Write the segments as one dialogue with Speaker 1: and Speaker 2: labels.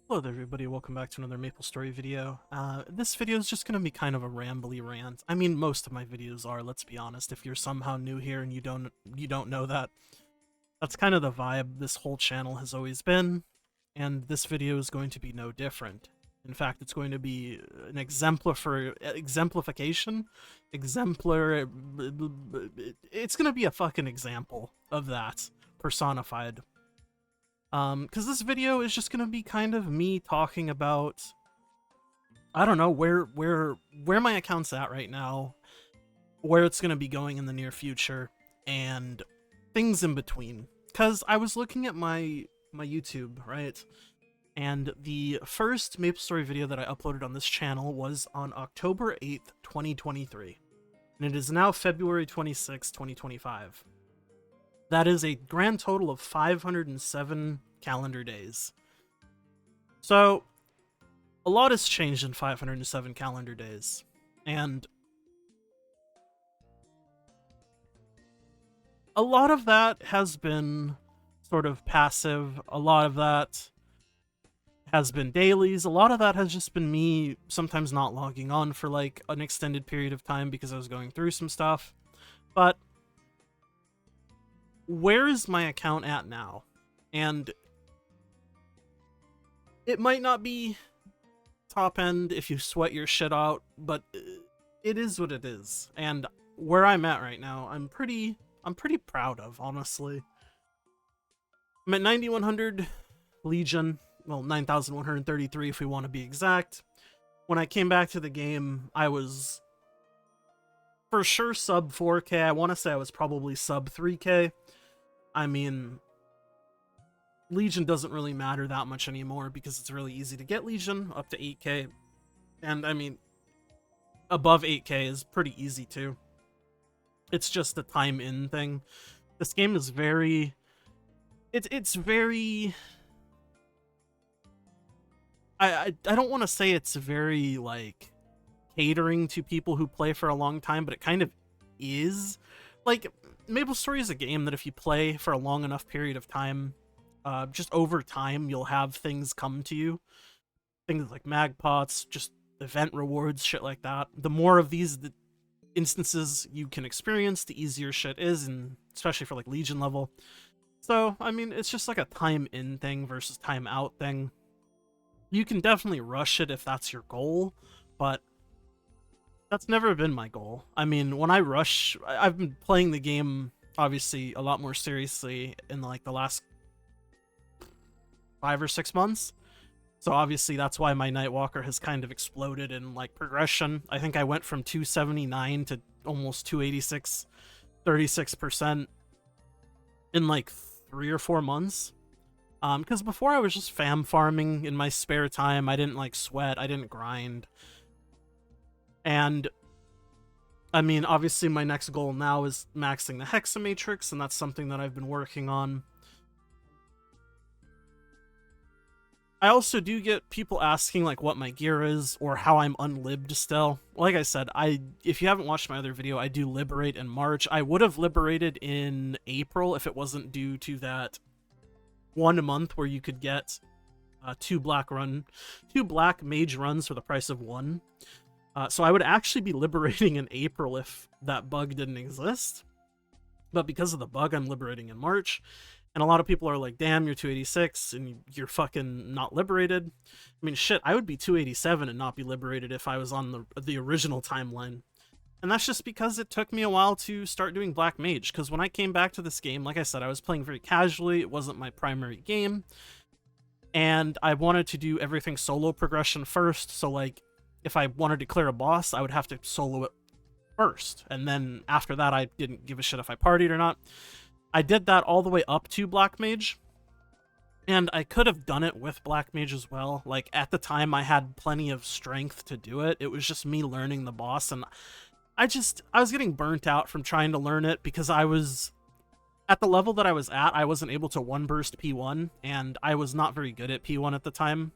Speaker 1: Hello there everybody, welcome back to another MapleStory video. This video is just going to be kind of a rambly rant. I mean, most of my videos are, let's be honest. If you're somehow new here and you don't know that, that's kind of the vibe this whole channel has always been, and this video is going to be no different. In fact, it's going to be an exemplification? Exemplar... It's going to be a fucking example of that, personified. Because this video is just gonna be kind of me talking about, I don't know, where my account's at right now, where it's gonna be going in the near future, and things in between. Because I was looking at my YouTube, right? And the first MapleStory video that I uploaded on this channel was on October 8th, 2023. And it is now February 26th, 2025. That is a grand total of 507 calendar days. So, a lot has changed in 507 calendar days. And a lot of that has been sort of passive. A lot of that has been dailies. A lot of that has just been me sometimes not logging on for like an extended period of time because I was going through some stuff. But where is my account at now? And it might not be top end if you sweat your shit out, but it is what it is. And where I'm at right now, I'm pretty proud of, honestly. I'm at 9100 Legion, well, 9133 if we want to be exact. When I came back to the game, I was for sure sub 4K. I want to say I was probably sub 3K. I mean, Legion doesn't really matter that much anymore because it's really easy to get Legion up to 8K. And I mean, above 8K is pretty easy too. It's just a time in thing. This game is very... It's very... I don't want to say it's very, like, catering to people who play for a long time, but it kind of is. Like, MapleStory is a game that if you play for a long enough period of time, just over time, you'll have things come to you. Things like mag pots, just event rewards, shit like that. The more of these instances you can experience, the easier shit is, and especially for like Legion level. So, I mean, it's just like a time in thing versus time out thing. You can definitely rush it if that's your goal, but that's never been my goal. I mean, when I rush, I've been playing the game, obviously, a lot more seriously in, like, the last 5 or 6 months. So, obviously, that's why my Nightwalker has kind of exploded in, like, progression. I think I went from 279 to almost 286, 36% in, like, 3 or 4 months. Because before I was just fam farming in my spare time. I didn't, like, sweat. I didn't grind. And, I mean, obviously my next goal now is maxing the Hexamatrix, and that's something that I've been working on. I also do get people asking, like, what my gear is, or how I'm unlibbed still. Like I said, if you haven't watched my other video, I do liberate in March. I would have liberated in April if it wasn't due to that 1 month where you could get 2 black mage runs for the price of 1. So I would actually be liberating in April if that bug didn't exist. But because of the bug, I'm liberating in March. And a lot of people are like, damn, you're 286 and you're fucking not liberated. I mean, shit, I would be 287 and not be liberated if I was on the original timeline. And that's just because it took me a while to start doing Black Mage. Because when I came back to this game, like I said, I was playing very casually. It wasn't my primary game. And I wanted to do everything solo progression first. So, like, if I wanted to clear a boss, I would have to solo it first. And then after that, I didn't give a shit if I partied or not. I did that all the way up to Black Mage. And I could have done it with Black Mage as well. Like, at the time, I had plenty of strength to do it. It was just me learning the boss. And I was getting burnt out from trying to learn it because I was... At the level that I was at, I wasn't able to one-burst P1. And I was not very good at P1 at the time.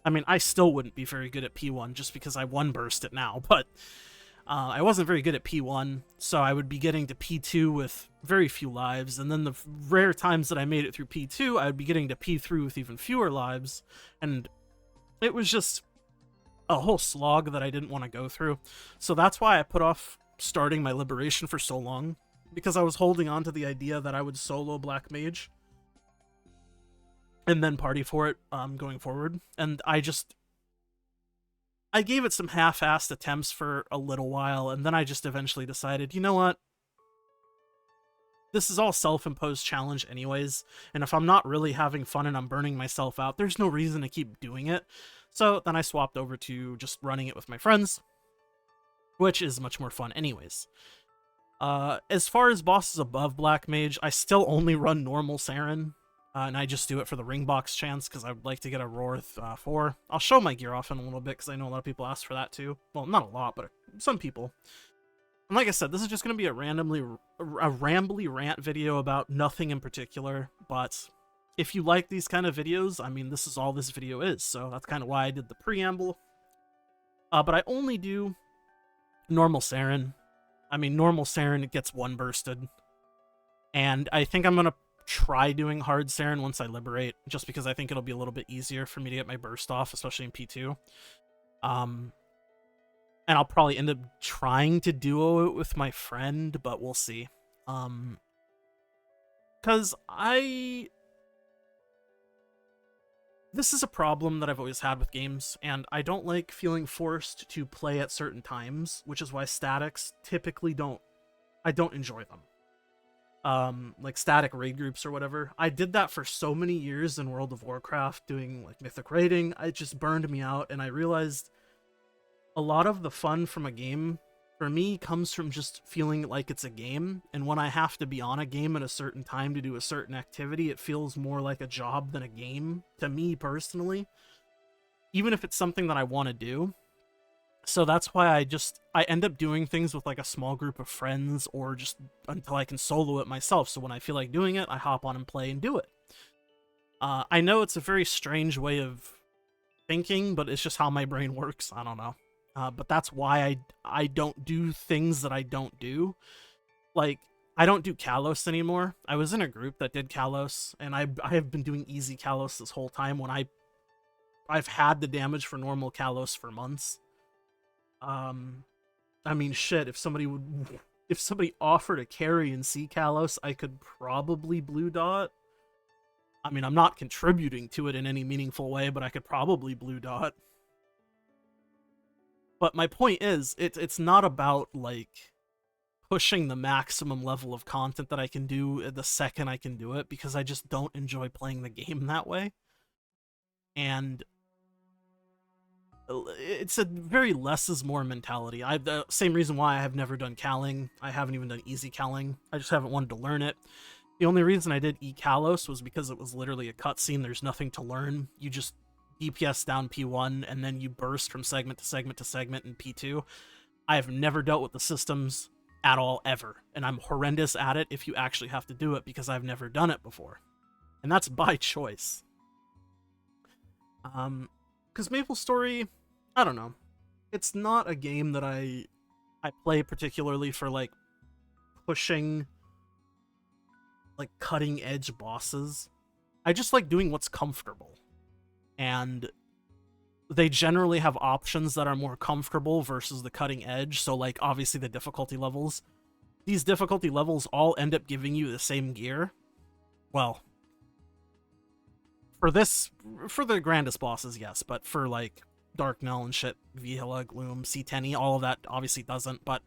Speaker 1: I mean, I still wouldn't be very good at P1 just because I one-burst it now, but I wasn't very good at P1, so I would be getting to P2 with very few lives, and then the rare times that I made it through P2, I would be getting to P3 with even fewer lives, and it was just a whole slog that I didn't want to go through. So that's why I put off starting my Liberation for so long, because I was holding on to the idea that I would solo Black Mage and then party for it going forward. And I gave it some half-assed attempts for a little while, and then I just eventually decided, you know what? This is all self-imposed challenge anyways, and if I'm not really having fun and I'm burning myself out, there's no reason to keep doing it. So then I swapped over to just running it with my friends, which is much more fun anyways. As far as bosses above Black Mage, I still only run normal Saren, and I just do it for the ring box chance because I would like to get a Rorth 4. I'll show my gear off in a little bit because I know a lot of people ask for that too. Well, not a lot, but some people. And like I said, this is just going to be a rambly rant video about nothing in particular, but if you like these kind of videos, I mean, this is all this video is, so that's kind of why I did the preamble. But I only do normal Saren. I mean, normal Saren, it gets one bursted. And I think I'm going to try doing hard Saren once I liberate, just because I think it'll be a little bit easier for me to get my burst off, especially in P2. And I'll probably end up trying to duo it with my friend, but we'll see. Because this is a problem that I've always had with games, and I don't like feeling forced to play at certain times, which is why statics typically I don't enjoy them. Like static raid groups or whatever. I did that for so many years in World of Warcraft, doing like mythic raiding. It just burned me out, and I realized a lot of the fun from a game, for me, comes from just feeling like it's a game, and when I have to be on a game at a certain time to do a certain activity, it feels more like a job than a game, to me personally, even if it's something that I want to do. So that's why I end up doing things with like a small group of friends, or just until I can solo it myself, so when I feel like doing it, I hop on and play and do it. I know it's a very strange way of thinking, but it's just how my brain works, I don't know. But that's why I don't do things that I don't do. Like, I don't do Kalos anymore. I was in a group that did Kalos, and I have been doing easy Kalos this whole time when I've had the damage for normal Kalos for months. I mean, shit, if somebody offered a carry in C Kalos, I could probably blue dot. I mean, I'm not contributing to it in any meaningful way, but I could probably blue dot. But my point is, it's not about, like, pushing the maximum level of content that I can do the second I can do it, because I just don't enjoy playing the game that way. And it's a very less is more mentality. The same reason why I have never done Calling. I haven't even done easy Calling. I just haven't wanted to learn it. The only reason I did E-Kalos was because it was literally a cutscene. There's nothing to learn. You just DPS down P1, and then you burst from segment to segment to segment in P2. I have never dealt with the systems at all, ever. And I'm horrendous at it if you actually have to do it, because I've never done it before. And that's by choice. Because MapleStory, I don't know. It's not a game that I play particularly for, like, pushing, like, cutting-edge bosses. I just like doing what's comfortable. And they generally have options that are more comfortable versus the cutting edge. So, like, obviously the difficulty levels. These difficulty levels all end up giving you the same gear. Well, for the grandest bosses, yes. But for, like, Dark Knell and shit, Vihila, Gloom, C10E, all of that obviously doesn't. But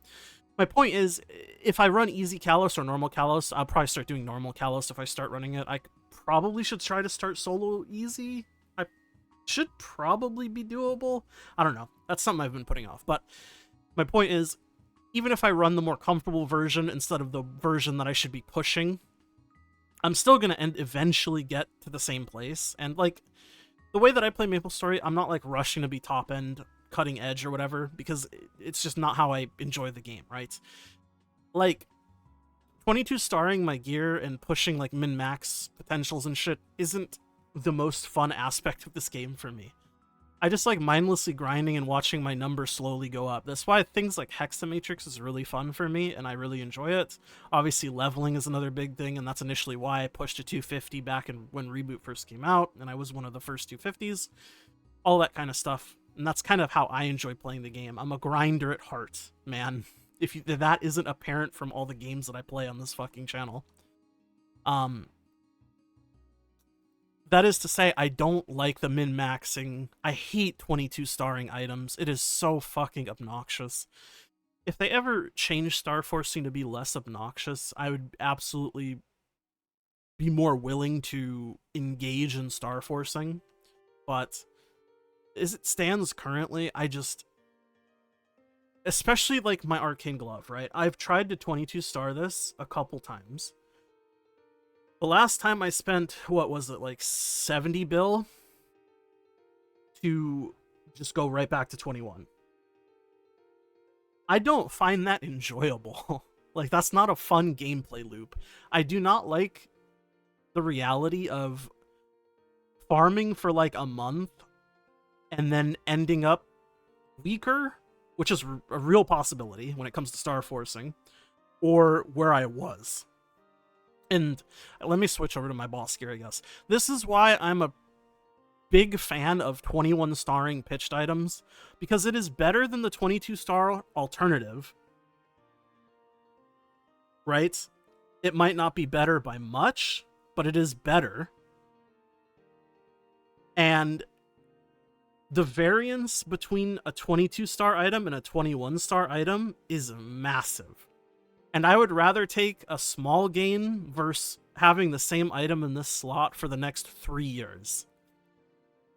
Speaker 1: my point is, if I run easy Kalos or normal Kalos, I'll probably start doing normal Kalos if I start running it. I probably should try to start solo easy. Should probably be doable. I don't know. That's something I've been putting off. But my point is, even if I run the more comfortable version instead of the version that I should be pushing, I'm still going to eventually get to the same place. And, like, the way that I play MapleStory, I'm not, like, rushing to be top-end, cutting edge or whatever, because it's just not how I enjoy the game, right? Like, 22 starring my gear and pushing, like, min-max potentials and shit isn't the most fun aspect of this game for me. I just like mindlessly grinding and watching my numbers slowly go up. That's why things like Hexamatrix is really fun for me, and I really enjoy it. Obviously, leveling is another big thing, and that's initially why I pushed to 250 back when Reboot first came out, and I was one of the first 250s. all that kind of stuff. And that's kind of how I enjoy playing the game. I'm a grinder at heart, man. If that isn't apparent from all the games that I play on this fucking channel. That is to say, I don't like the min-maxing. I hate 22 starring items. It is so fucking obnoxious. If they ever change star forcing to be less obnoxious, I would absolutely be more willing to engage in star forcing. But as it stands currently, I just... Especially like my arcane glove, right? I've tried to 22 star this a couple times. The last time I spent, what was it, like 70 bill to just go right back to 21. I don't find that enjoyable. Like, that's not a fun gameplay loop. I do not like the reality of farming for like a month and then ending up weaker, which is a real possibility when it comes to star forcing, or where I was. And let me switch over to my boss gear, I guess. This is why I'm a big fan of 21 starring pitched items, because it is better than the 22 star alternative. Right? It might not be better by much, but it is better. And the variance between a 22 star item and a 21 star item is massive. And I would rather take a small gain versus having the same item in this slot for the next 3 years.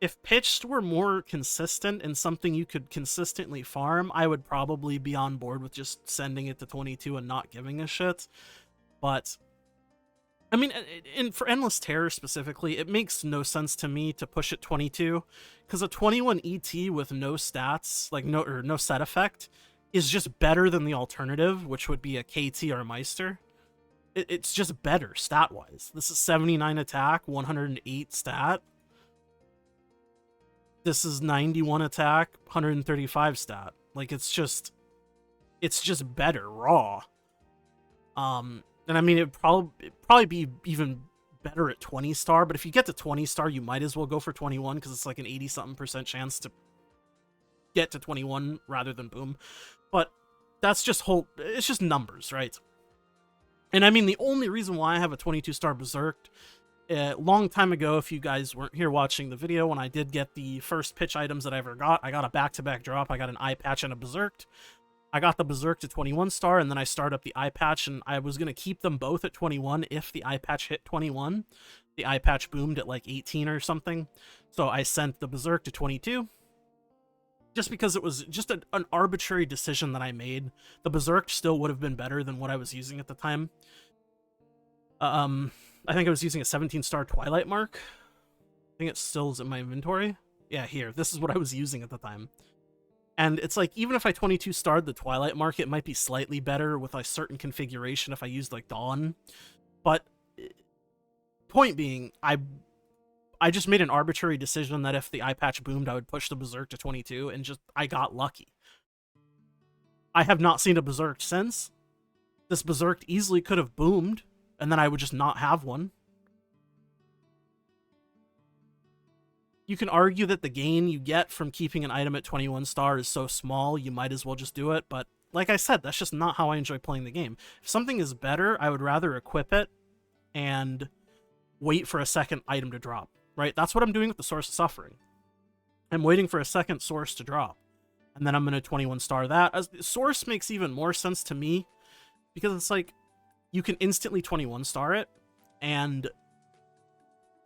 Speaker 1: If pitched were more consistent and something you could consistently farm, I would probably be on board with just sending it to 22 and not giving a shit. But, I mean, for Endless Terror specifically, it makes no sense to me to push it 22, because a 21 ET with no stats, like no set effect, is just better than the alternative, which would be a KT or a Meister. It's just better stat-wise. This is 79 attack, 108 stat. This is 91 attack, 135 stat. Like, it's just better raw. And I mean, it'd probably be even better at 20 star, but if you get to 20 star, you might as well go for 21, because it's like an 80-something% chance to get to 21 rather than boom. But that's just it's just numbers, right? And I mean, the only reason why I have a 22 star Berserk, a long time ago, if you guys weren't here watching the video, when I did get the first pitch items that I ever got, I got a back-to-back drop. I got an eye patch and a Berserk. I got the Berserk to 21 star, and then I started up the eye patch, and I was going to keep them both at 21 if the eye patch hit 21. The eye patch boomed at like 18 or something. So I sent the Berserk to 22. Just because it was just an arbitrary decision that I made. The Berserk still would have been better than what I was using at the time. I think I was using a 17-star Twilight Mark. I think it still is in my inventory. Yeah, here. This is what I was using at the time. And it's like, even if I 22-starred the Twilight Mark, it might be slightly better with a certain configuration if I used, like, Dawn. But, point being, I just made an arbitrary decision that if the eye patch boomed, I would push the Berserk to 22, and I got lucky. I have not seen a Berserk since. This Berserk easily could have boomed, and then I would just not have one. You can argue that the gain you get from keeping an item at 21 star is so small, you might as well just do it, but like I said, that's just not how I enjoy playing the game. If something is better, I would rather equip it and wait for a second item to drop. Right? That's what I'm doing with the Source of Suffering. I'm waiting for a second source to drop. And then I'm going to 21 star that. Source makes even more sense to me, because it's like, you can instantly 21 star it, and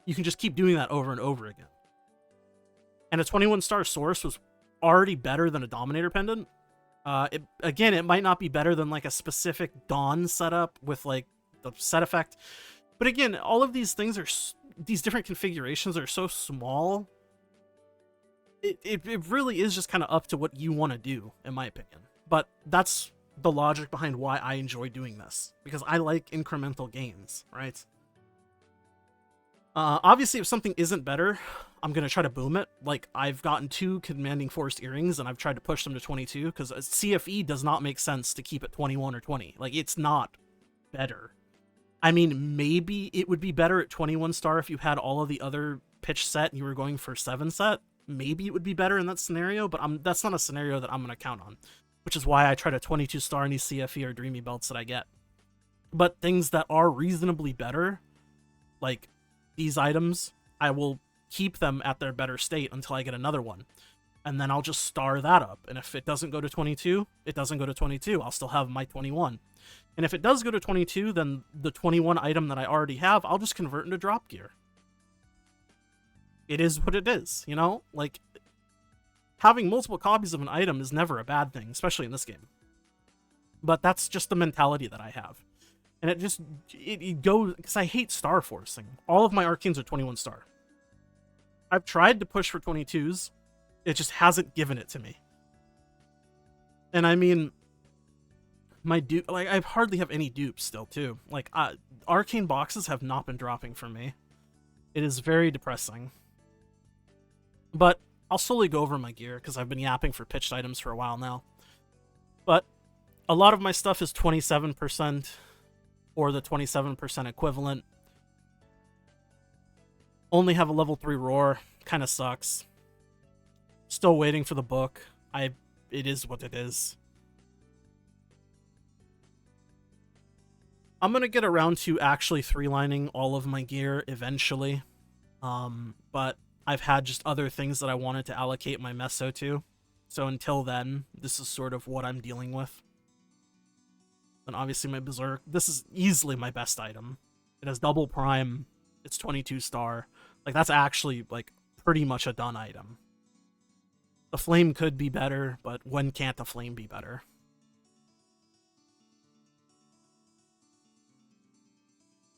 Speaker 1: you can just keep doing that over and over again. And a 21 star source was already better than a Dominator Pendant. Again, it might not be better than like a specific Dawn setup with like the set effect. But again, all of these things these different configurations are so small, it really is just kind of up to what you want to do, in my opinion. But that's the logic behind why I enjoy doing this, because I like incremental gains, right? Obviously, if something isn't better, I'm going to try to boom it. Like, I've gotten 2 Commanding Forest Earrings, and I've tried to push them to 22, because CFE does not make sense to keep it 21 or 20. Like, it's not better. I mean, maybe it would be better at 21 star if you had all of the other pitch set and you were going for 7 set, maybe it would be better in that scenario, but that's not a scenario that I'm going to count on, which is why I try to 22 star any CFE or Dreamy belts that I get. But things that are reasonably better, like these items, I will keep them at their better state until I get another one. And then I'll just star that up. And if it doesn't go to 22, it doesn't go to 22. I'll still have my 21. And if it does go to 22, then the 21 item that I already have, I'll just convert into drop gear. It is what it is, you know? Like, having multiple copies of an item is never a bad thing, especially in this game. But that's just the mentality that I have. And it goes, because I hate star forcing. All of my arcanes are 21 star. I've tried to push for 22s. It just hasn't given it to me. And I mean, my dupe, like, I hardly have any dupes still, too. Like, arcane boxes have not been dropping for me. It is very depressing. But I'll slowly go over my gear, because I've been yapping for pitched items for a while now. But a lot of my stuff is 27%, or the 27% equivalent. Only have a level 3 roar. Kind of sucks. Still waiting for the book. It is what it is. I'm going to get around to actually 3-lining all of my gear eventually. But I've had just other things that I wanted to allocate my meso to. So until then, this is sort of what I'm dealing with. And obviously my Berserk, this is easily my best item. It has double prime. It's 22 star. Like, that's actually, like, pretty much a done item. The flame could be better, but when can't the flame be better?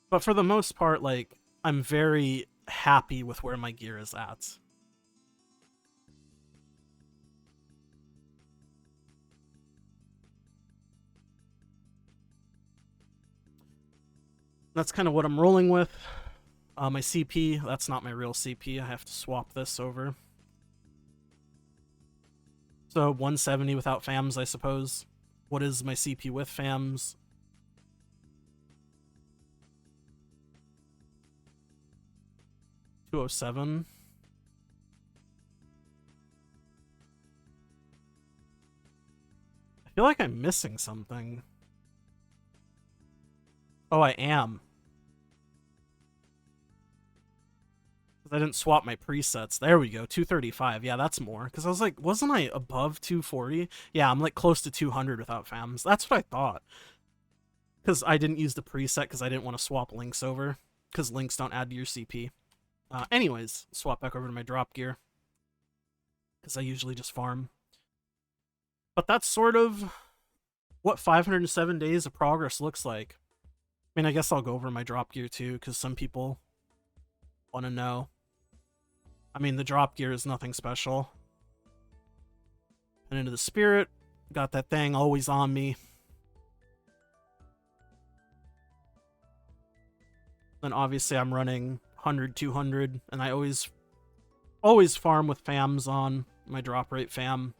Speaker 1: But for the most part, like, I'm very happy with where my gear is at. That's kind of what I'm rolling with. My CP, that's not my real CP. I have to swap this over. So 170 without FAMs, I suppose. What is my CP with FAMs? $207. I feel like I'm missing something. Oh, I am. I didn't swap my presets. There we go, 235. Yeah, that's more. Because I was like, wasn't I above 240? Yeah, I'm like close to 200 without FAMs. That's what I thought. Because I didn't use the preset because I didn't want to swap links over. Because links don't add to your CP. Anyways, swap back over to my drop gear. Because I usually just farm. But that's sort of what 507 days of progress looks like. I mean, I guess I'll go over my drop gear too, because some people want to know. I mean, the drop gear is nothing special. And into the spirit, got that thing always on me. Then obviously I'm running 100, 200, and I always farm with FAMs on, my drop rate FAM.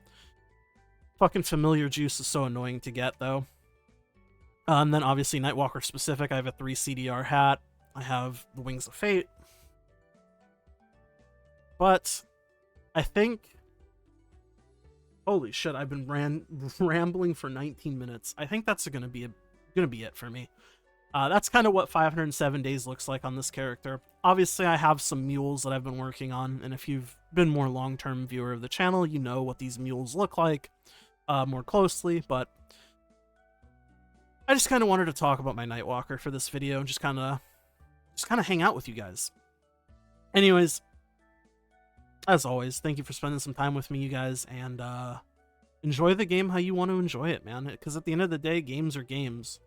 Speaker 1: Fucking familiar juice is so annoying to get, though. And then obviously Nightwalker specific, I have a 3 CDR hat. I have the Wings of Fate. But I think, holy shit, I've been rambling for 19 minutes. I think that's gonna be it for me. That's kind of what 507 days looks like on this character. Obviously, I have some mules that I've been working on, and if you've been more long-term viewer of the channel, you know what these mules look like more closely, but I just kind of wanted to talk about my Nightwalker for this video and just kind of hang out with you guys. Anyways, as always, thank you for spending some time with me, you guys, and enjoy the game how you want to enjoy it, man, because at the end of the day, games are games.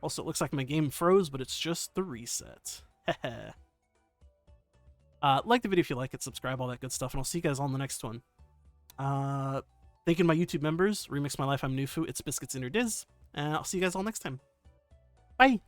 Speaker 1: Also, it looks like my game froze, but it's just the reset. Like the video if you like it, subscribe, all that good stuff, and I'll see you guys all in the next one. Thank you to my YouTube members, Remix My Life, I'm Nufu, It's Biscuits and Your Diz, and I'll see you guys all next time. Bye!